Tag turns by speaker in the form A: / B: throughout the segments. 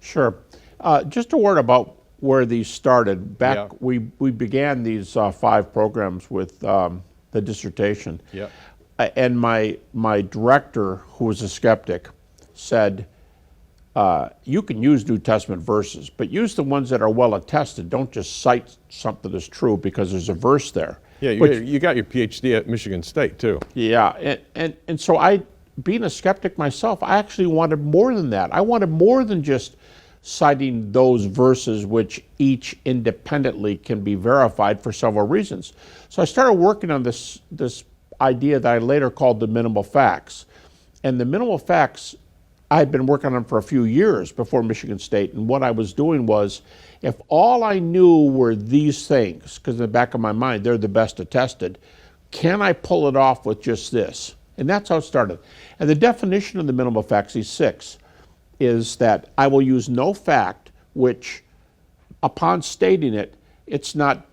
A: Sure. Just a word about where these started. Back,
B: Yeah.
A: we began these 5 programs with the dissertation.
B: Yeah.
A: And my director, who was a skeptic, said, you can use New Testament verses, but use the ones that are well attested. Don't just cite something that's true because there's a verse there.
B: Yeah,
A: Which-
B: you got your PhD at Michigan State, too.
A: Yeah, and so being a skeptic myself, I actually wanted more than that. I wanted more than just citing those verses, which each independently can be verified for several reasons. So I started working on this idea that I later called the minimal facts. And the minimal facts, I had been working on them for a few years before Michigan State, and what I was doing was, if all I knew were these things, because in the back of my mind, they're the best attested, can I pull it off with just this? And that's how it started. And the definition of the minimal facts, these 6, is that I will use no fact which, upon stating it, it's not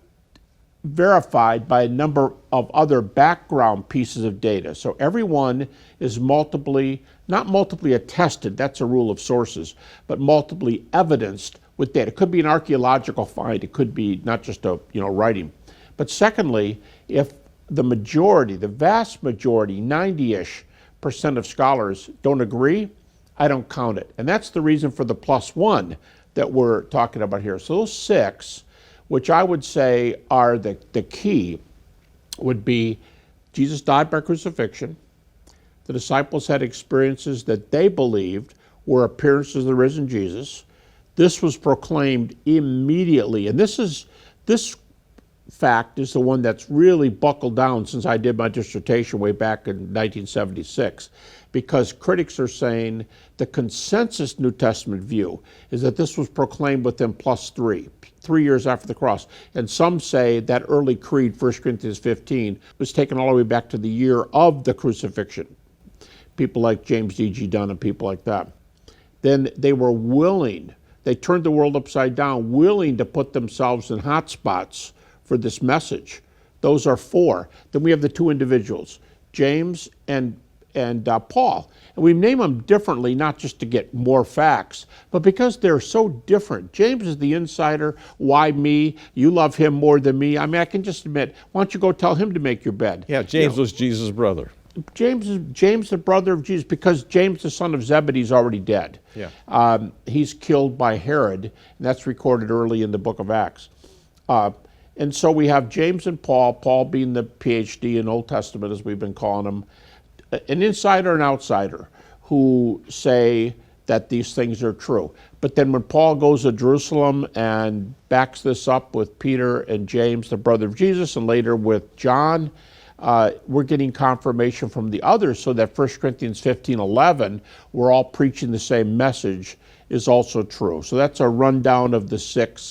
A: verified by a number of other background pieces of data. So every one is not multiply attested, that's a rule of sources, but multiply evidenced with data. It could be an archaeological find, it could be not just a writing. But secondly, if the majority, the vast majority, 90-ish% of scholars don't agree, I don't count it. And that's the reason for the +1 that we're talking about here. So those 6, which I would say are the key, would be Jesus died by crucifixion. The disciples had experiences that they believed were appearances of the risen Jesus. This was proclaimed immediately. And this fact is the one that's really buckled down since I did my dissertation way back in 1976, because critics are saying the consensus New Testament view is that this was proclaimed within +3 years after the cross. And some say that early creed, 1 Corinthians 15, was taken all the way back to the year of the crucifixion. People like James D.G. Dunn and people like that. Then they were willing, they turned the world upside down, willing to put themselves in hot spots for this message. Those are 4. Then we have the 2 individuals, James and Paul. And we name them differently, not just to get more facts, but because they're so different. James is the insider. Why me? You love him more than me. I mean, I can just admit, why don't you go tell him to make your bed?
B: Yeah, James was Jesus' brother.
A: James, the brother of Jesus, because James, the son of Zebedee, is already dead.
B: Yeah.
A: He's killed by Herod, and that's recorded early in the book of Acts. And so we have James and Paul being the PhD in Old Testament, as we've been calling them, an insider and outsider who say that these things are true. But then when Paul goes to Jerusalem and backs this up with Peter and James, the brother of Jesus, and later with John, we're getting confirmation from the others, so that 1 Corinthians 15:11, we're all preaching the same message, is also true. So that's a rundown of the 6